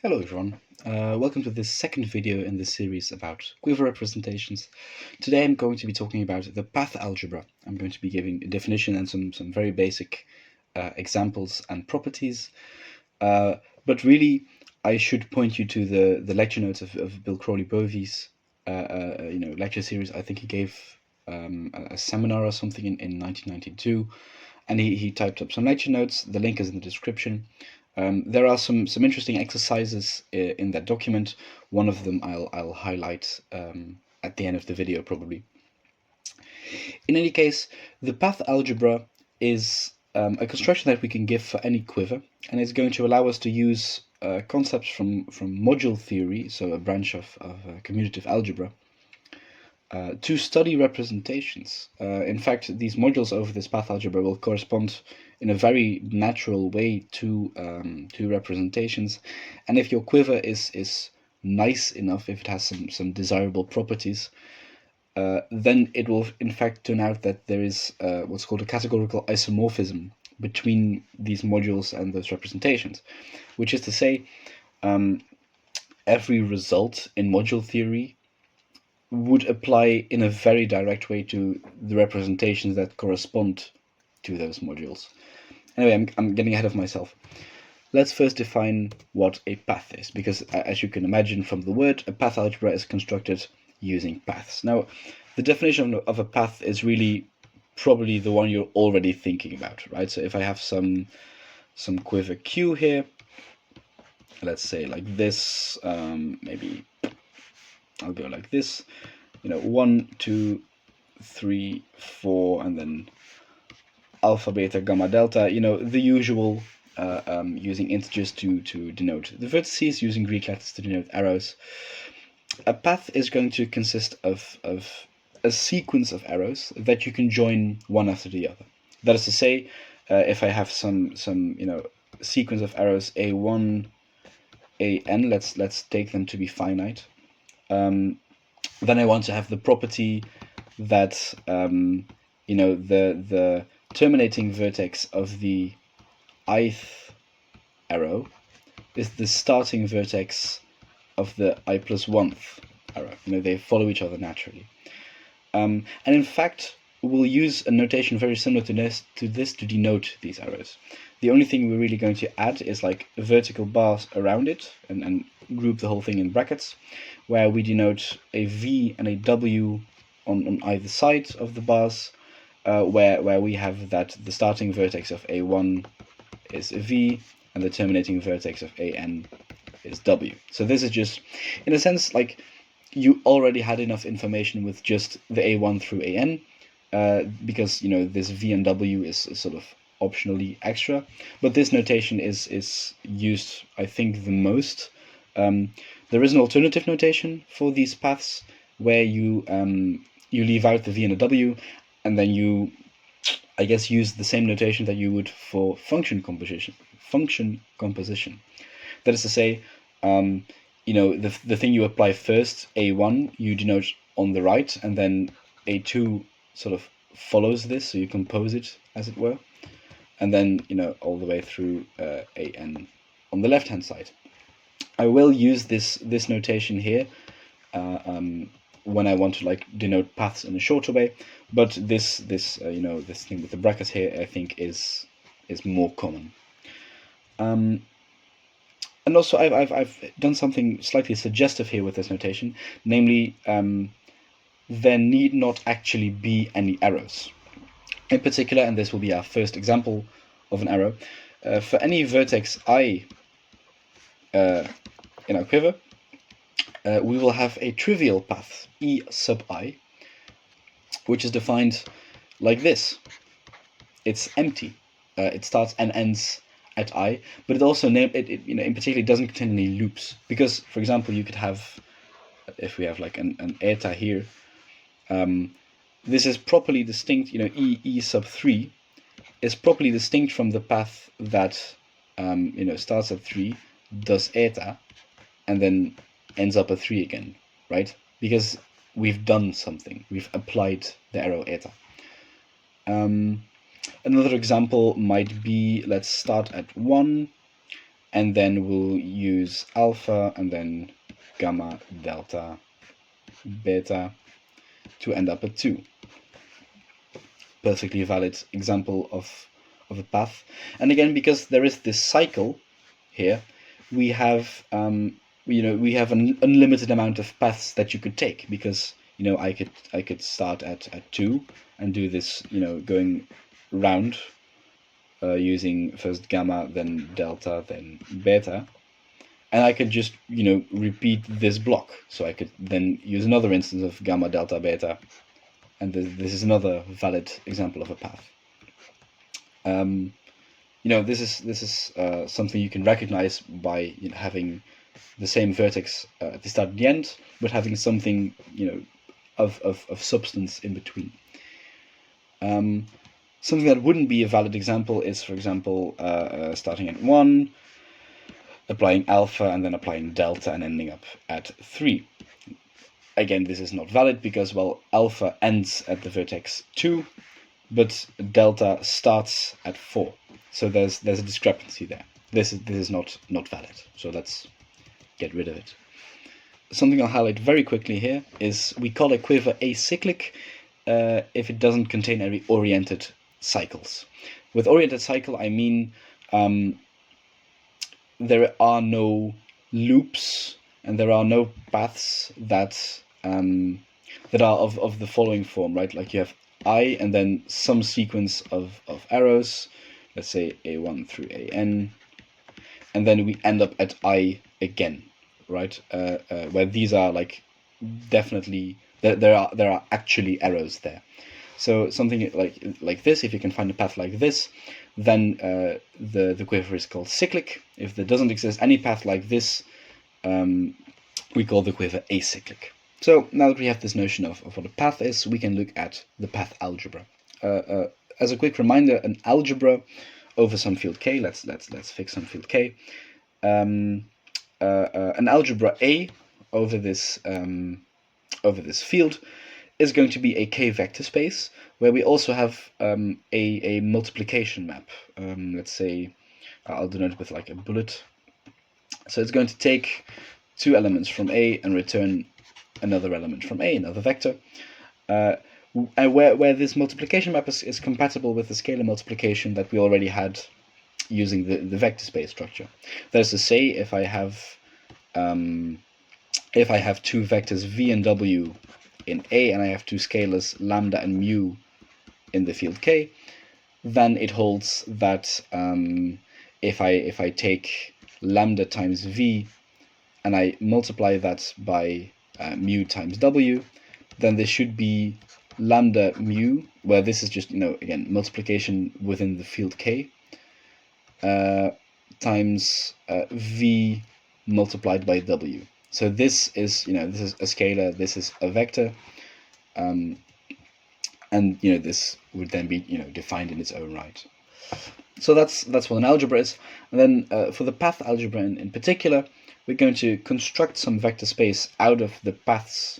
Hello everyone, welcome to this second video in this series about Quiver representations. Today I'm going to be talking about the path algebra. I'm going to be giving a definition and some very basic examples and properties, but really I should point you to the lecture notes of Bill Crowley-Bovey's lecture series. I think he gave a seminar or something in 1992, and he typed up some lecture notes. The link is in the description. There are some interesting exercises in that document. One of them I'll highlight at the end of the video probably. In any case, the path algebra is a construction that we can give for any quiver, and it's going to allow us to use concepts from module theory, so a branch of commutative algebra, to study representations. In fact, these modules over this path algebra will correspond in a very natural way to representations, and if your quiver is nice enough, if it has some desirable properties, then it will in fact turn out that there is what's called a categorical isomorphism between these modules and those representations, which is to say, every result in module theory would apply in a very direct way to the representations that correspond to those modules. Anyway, I'm getting ahead of myself. Let's first define what a path is, because as you can imagine from the word, a path algebra is constructed using paths. Now, the definition of a path is really probably the one you're already thinking about, right? So if I have some quiver Q here, let's say like this, maybe I'll go like this, 1, 2, 3, 4, and then alpha, beta, gamma, delta, the usual, using integers to denote the vertices, using Greek letters to denote arrows. A path is going to consist of a sequence of arrows that you can join one after the other. That is to say, if I have some sequence of arrows a1, an, let's take them to be finite. Then I want to have the property that the terminating vertex of the ith arrow is the starting vertex of the I plus 1th arrow. They follow each other naturally. And in fact, we'll use a notation very similar to this to denote these arrows. The only thing we're really going to add is like vertical bars around it and group the whole thing in brackets, where we denote a V and a W on either side of the bars, where we have that the starting vertex of A1 is a V and the terminating vertex of AN is W. So this is just, in a sense, like you already had enough information with just the A1 through AN, because this V and W is sort of optionally extra, but this notation is used, I think, the most. There is an alternative notation for these paths where you leave out the V and the W, and then you, I guess, use the same notation that you would for function composition. That is to say, the thing you apply first, A1, you denote on the right, and then A2 sort of follows this, so you compose it, as it were, and then, all the way through AN on the left-hand side. I will use this notation here when I want to denote paths in a shorter way, but this thing with the brackets here, I think, is more common. And also, I've done something slightly suggestive here with this notation, namely, there need not actually be any arrows. In particular, and this will be our first example of an arrow, for any vertex I in our quiver, we will have a trivial path, E sub I, which is defined like this. It's empty. It starts and ends at I, but it also in particular doesn't contain any loops, because, for example, you could have, if we have like an eta here, this is properly distinct. E sub 3 is properly distinct from the path that starts at 3, does eta, and then ends up at 3 again, right? Because we've done something, we've applied the arrow eta. Another example might be, let's start at 1, and then we'll use alpha and then gamma, delta, beta to end up at 2. Perfectly valid example of a path. And again, because there is this cycle here, we have we have an unlimited amount of paths that you could take, because I could start at 2 and do this, going round, using first gamma, then delta, then beta, and I could just repeat this block. So I could then use another instance of gamma, delta, beta, and this is another valid example of a path. This is something you can recognize by having the same vertex at the start and the end, but having something of substance in between. Something that wouldn't be a valid example is, for example, starting at 1, applying alpha, and then applying delta, and ending up at 3. Again, this is not valid because, well, alpha ends at the vertex 2, but delta starts at 4. So there's a discrepancy there. This is not valid. So let's get rid of it. Something I'll highlight very quickly here is we call a quiver acyclic if it doesn't contain any oriented cycles. With oriented cycle, I mean there are no loops and there are no paths that are of the following form, right? Like you have I and then some sequence of arrows, let's say A1 through AN, and then we end up at I again, right? Where these are like definitely there are actually arrows there. So something like this, if you can find a path like this, then the quiver is called cyclic. If there doesn't exist any path like this, we call the quiver acyclic. So now that we have this notion of what a path is, we can look at the path algebra. As a quick reminder, an algebra over some field k. Let's fix some field k. An algebra A over this field is going to be a k vector space where we also have a multiplication map. Let's say I'll denote it with like a bullet. So it's going to take 2 elements from A and return another element from A, another vector. And where this multiplication map is compatible with the scalar multiplication that we already had using the vector space structure. That is to say, if I have 2 vectors v and w in A and I have 2 scalars lambda and mu in the field K, then it holds that if I take lambda times v and I multiply that by mu times w, then there should be lambda mu, where this is just again multiplication within the field K, times v multiplied by w. So this is this is a scalar, this is a vector, and this would then be defined in its own right. So that's what an algebra is. And then for the path algebra in particular, we're going to construct some vector space out of the paths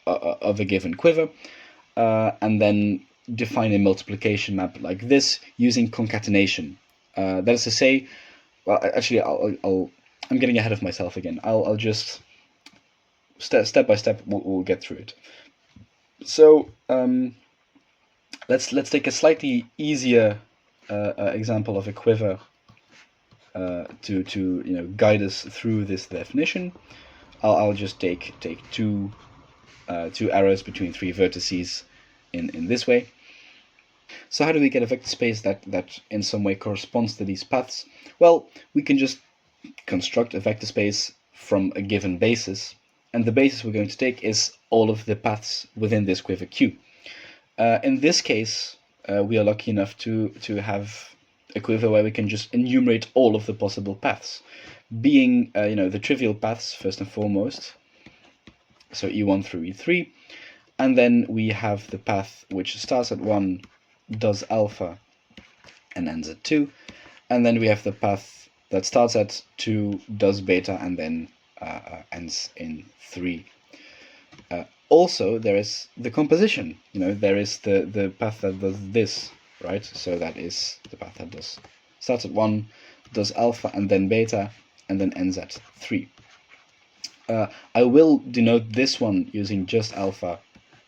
of a given quiver, and then define a multiplication map like this using concatenation. That is to say, well, actually, I'm getting ahead of myself again. I'll just step by step we'll get through it. So let's take a slightly easier example of a quiver to guide us through this definition. I'll just take 2 arrows between 3 vertices in this way. So how do we get a vector space that in some way corresponds to these paths? Well, we can just construct a vector space from a given basis, and the basis we're going to take is all of the paths within this quiver Q. In this case, we are lucky enough to have a quiver where we can just enumerate all of the possible paths, being the trivial paths first and foremost, so E1 through E3, and then we have the path which starts at 1, does alpha, and ends at 2, and then we have the path that starts at 2, does beta, and then ends in 3. Also, there is the composition. There is the path that does this, right? So that is the path that starts at 1, does alpha and then beta, and then ends at 3. I will denote this one using just alpha,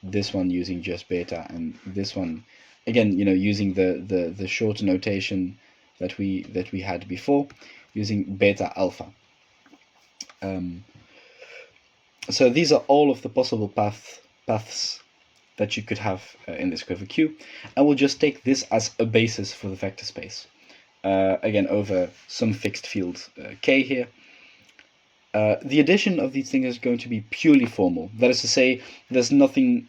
this one using just beta, and this one, again, using the shorter notation that we had before, using beta alpha. So these are all of the possible paths that you could have in this Quiver Q, and we'll just take this as a basis for the vector space. Again, over some fixed field k here. The addition of these things is going to be purely formal. That is to say, there's nothing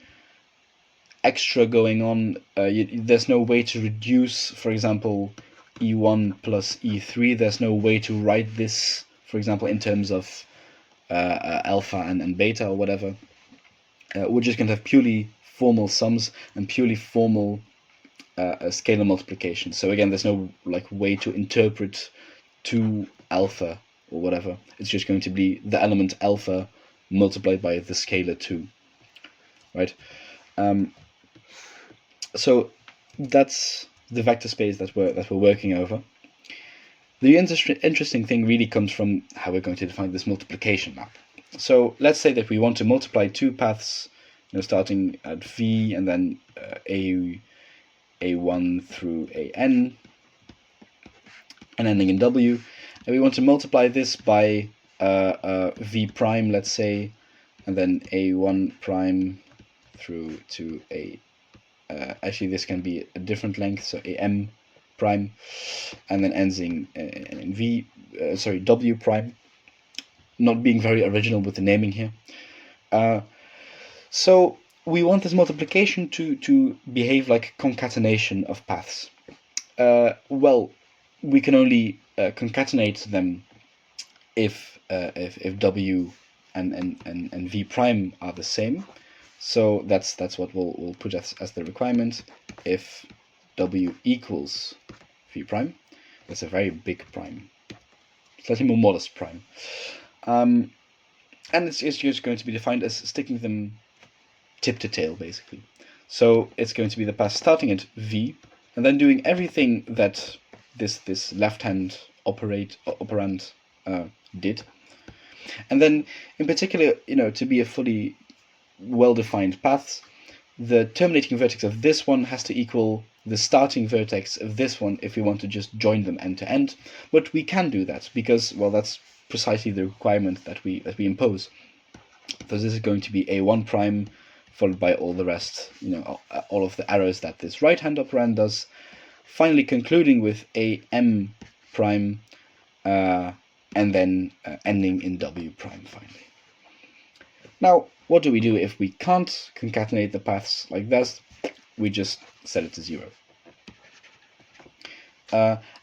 extra going on. There's no way to reduce, for example, E1 plus E3. There's no way to write this, for example, in terms of alpha and beta or whatever. We're just going to have purely formal sums and purely formal scalar multiplication. So again, there's no way to interpret 2 alpha or whatever. It's just going to be the element alpha multiplied by the scalar 2, right? So that's the vector space that we're working over. The interesting thing really comes from how we're going to define this multiplication map. So let's say that we want to multiply 2 paths, starting at V and then A1 through AN and ending in W, and we want to multiply this by V prime, let's say, and then A1 prime through to A. Actually, this can be a different length, so AM prime, and then ends in W prime. Not being very original with the naming here. So we want this multiplication to behave like concatenation of paths. Well, we can only concatenate them if W and V prime are the same. So that's what we'll put as the requirement. If W equals V prime, that's a very big prime, slightly more modest prime. And it's just going to be defined as sticking them tip to tail, basically. So it's going to be the path starting at V, and then doing everything that this left-hand operand did. And then, in particular, to be a fully well-defined path, the terminating vertex of this one has to equal the starting vertex of this one if we want to just join them end to end. But we can do that because, well, that's precisely the requirement that we impose. So this is going to be A1 prime followed by all the rest, all of the arrows that this right-hand operand does, finally concluding with AM prime, and then ending in W prime finally. Now, what do we do if we can't concatenate the paths like this? We just set it to 0.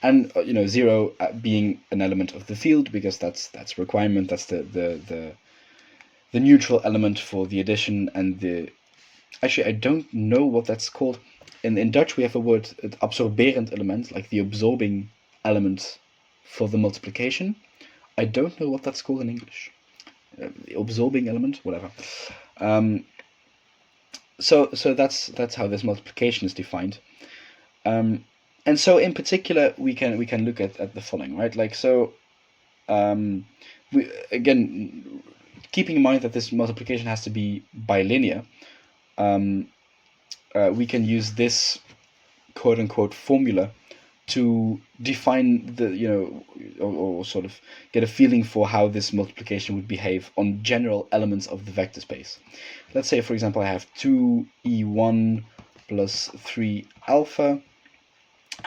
And 0 being an element of the field, because that's a requirement. That's the neutral element for the addition and the. Actually, I don't know what that's called. In Dutch, we have a word, het absorberend element, like the absorbing element for the multiplication. I don't know what that's called in English. The absorbing element, whatever. So that's how this multiplication is defined. And so in particular, we can look at the following, right? We, again, keeping in mind that this multiplication has to be bilinear, we can use this quote-unquote formula to define or sort of get a feeling for how this multiplication would behave on general elements of the vector space. Let's say, for example, I have 2e1 plus 3 alpha,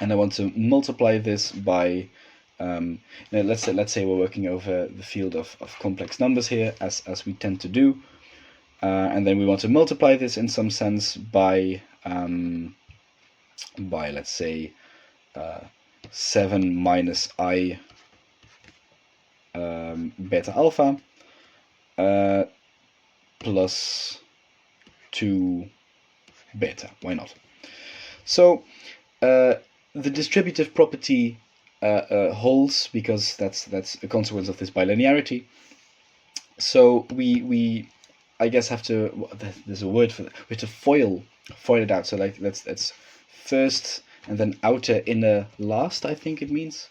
and I want to multiply this by, let's say we're working over the field of complex numbers here, as we tend to do, and then we want to multiply this in some sense by let's say 7 minus I beta alpha plus 2 beta. Why not? So the distributive property holds because that's a consequence of this bilinearity. So we I guess have to, there's a word for that, we have to foil it out. So that's first and then outer inner last, I think it means.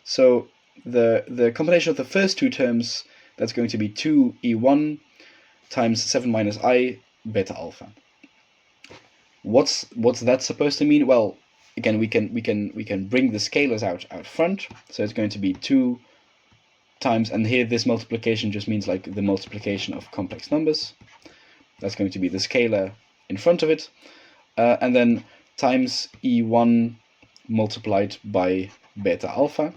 So the combination of the first two terms, that's going to be 2e1 times 7 minus I beta alpha. What's that supposed to mean? Well, again, we can bring the scalars out front. So it's going to be 2 times, and here this multiplication just means like the multiplication of complex numbers. That's going to be the scalar in front of it, and then times e1 multiplied by beta alpha,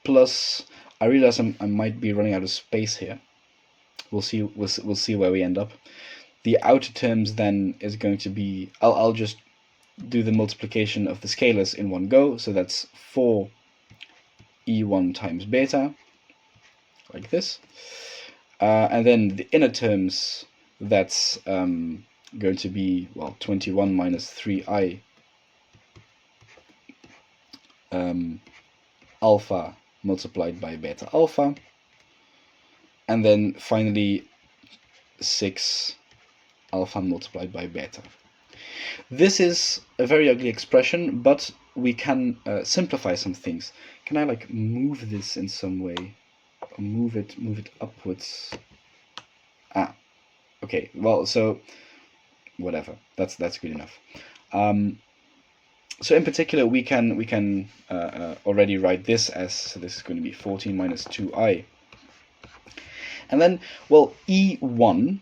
plus, I realize I might be running out of space here. We'll see where we end up. The outer terms then is going to be, I'll just do the multiplication of the scalars in one go. So that's 4e1 times beta, like this. And then the inner terms, that's going to be, well, 21 minus 3i alpha multiplied by beta alpha. And then finally 6 alpha multiplied by beta. This is a very ugly expression, but we can simplify some things. Can I like move this in some way? Or move it upwards? Ah, okay. Well, so whatever. That's good enough. So in particular, we can already write this as, so this is going to be 14 minus 2i. And then, well, e1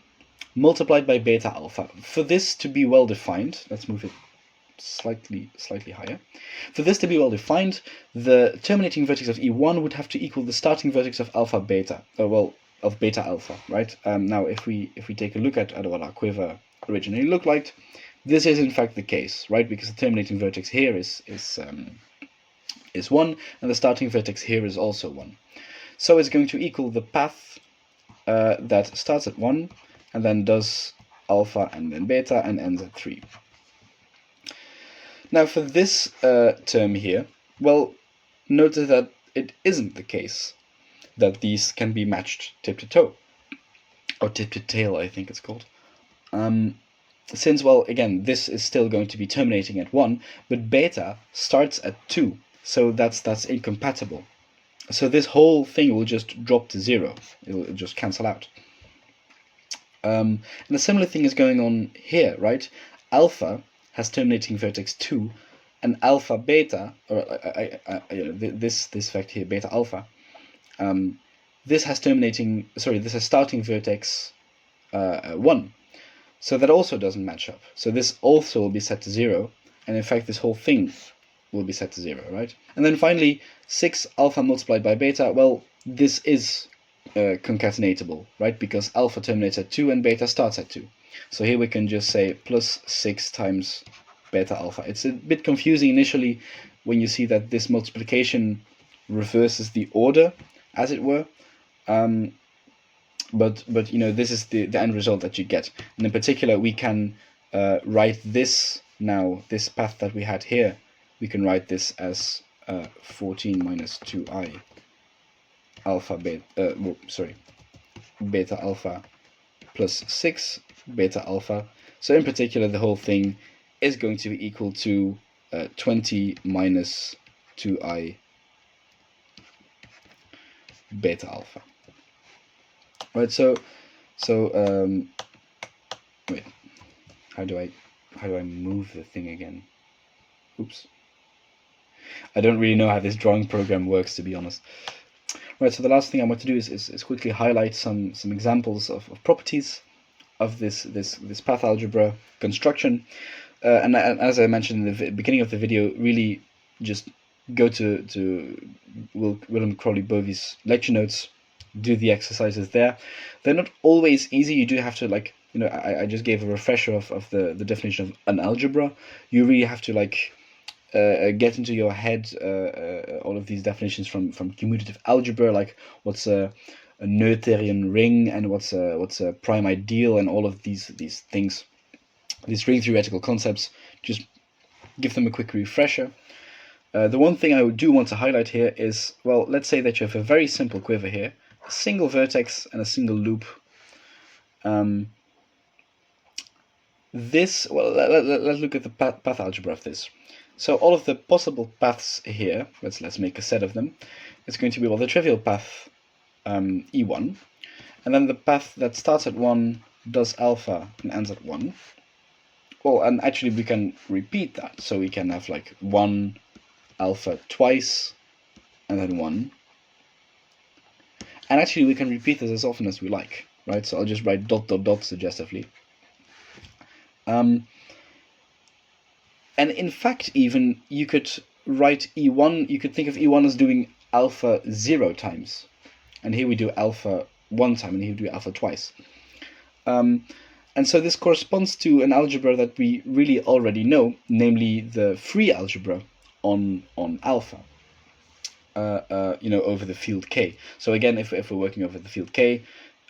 multiplied by beta alpha. For this to be well defined, let's move it slightly higher. For this to be well defined, the terminating vertex of e1 would have to equal the starting vertex of alpha beta, of beta alpha, right? Now, if we take a look at what our quiver originally looked like, this is in fact the case, right? Because the terminating vertex here is 1, and the starting vertex here is also 1. So it's going to equal the path that starts at 1 and then does alpha and then beta and ends at 3. Now for this term here, well, notice that it isn't the case that these can be matched tip to toe, or tip to tail, I think it's called. Since, well, again, this is still going to be terminating at 1, but beta starts at 2, so that's incompatible. So this whole thing will just drop to 0. It'll just cancel out. And a similar thing is going on here, right? Alpha has terminating vertex 2, and alpha beta, or this fact here, beta alpha, this has starting vertex 1. So that also doesn't match up. So this also will be set to 0, and in fact this whole thing will be set to 0, right? And then finally, 6 alpha multiplied by beta, well, this is concatenatable, right? Because alpha terminates at 2 and beta starts at 2. So here we can just say plus 6 times beta alpha. It's a bit confusing initially when you see that this multiplication reverses the order, as it were. But you know, this is the end result that you get. And in particular, we can write this now, this path that we had here, we can write this as 14 minus 2i alpha beta, beta alpha plus 6 beta alpha. So in particular, the whole thing is going to be equal to 20 minus 2i beta alpha. Right, so wait, how do I move the thing again? Oops. I don't really know how this drawing program works, to be honest. Right, so the last thing I want to do is quickly highlight some examples of properties of this path algebra construction. And as I mentioned in the beginning of the video, really just go to William Crawley Bovey's lecture notes, do the exercises there. They're not always easy. You do have to, like, you know, I just gave a refresher of the definition of an algebra. You really have to, like, get into your head all of these definitions from commutative algebra, like what's a Noetherian ring and what's a prime ideal, and all of these things, these ring theoretical concepts. Just give them a quick refresher. The one thing I do want to highlight here is, well, let's say that you have a very simple quiver here, a single vertex and a single loop. Let's look at the path algebra of this. So all of the possible paths here, let's make a set of them. It's going to be, well, the trivial path E1, and then the path that starts at 1, does alpha, and ends at 1. Well, and actually we can repeat that, so we can have like 1 alpha twice, and then 1. And actually we can repeat this as often as we like, right? So I'll just write dot dot dot suggestively. And in fact, even you could write E1, you could think of E1 as doing alpha 0 times. And here we do alpha 1 time, and here we do alpha twice. And so this corresponds to an algebra that we really already know, namely the free algebra on alpha, over the field K. So again, if we're working over the field K,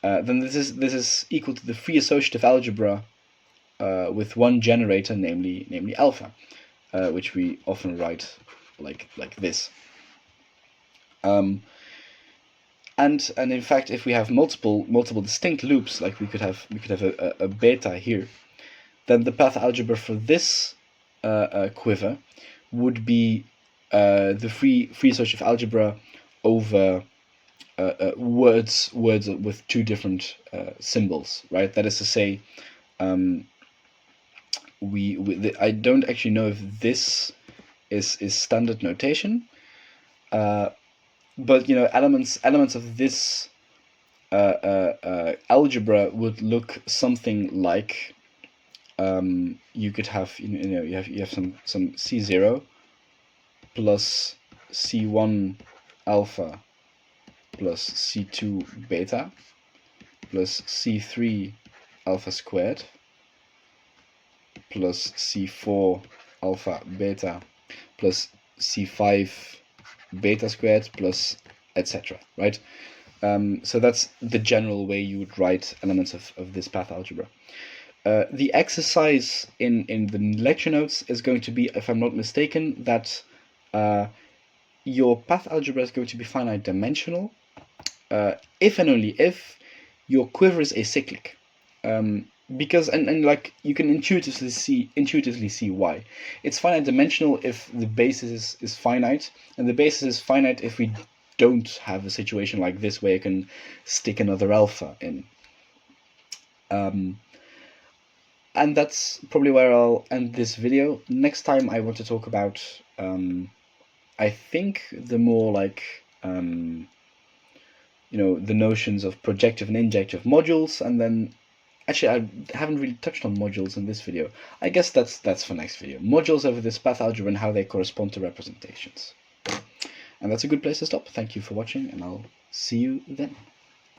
then this is equal to the free associative algebra with one generator, namely alpha, which we often write like this. And in fact, if we have multiple distinct loops, like we could have a beta here, then the path algebra for this quiver would be the free associative algebra over words with two different symbols, right? That is to say, I don't actually know if this is standard notation. But elements of this algebra would look something like you could have you have some C0 plus C1 alpha plus C2 beta plus C3 alpha squared plus C4 alpha beta plus C5 beta squared plus etc. Right? So that's the general way you would write elements of this path algebra. The exercise in the lecture notes is going to be, if I'm not mistaken, that your path algebra is going to be finite dimensional if and only if your quiver is acyclic. Because and like you can intuitively see why. It's finite dimensional if the basis is finite, and the basis is finite if we don't have a situation like this where you can stick another alpha in. And that's probably where I'll end this video. Next time I want to talk about I think the more like the notions of projective and injective modules, and then actually, I haven't really touched on modules in this video. I guess that's for next video. Modules over this path algebra and how they correspond to representations. And that's a good place to stop. Thank you for watching, and I'll see you then.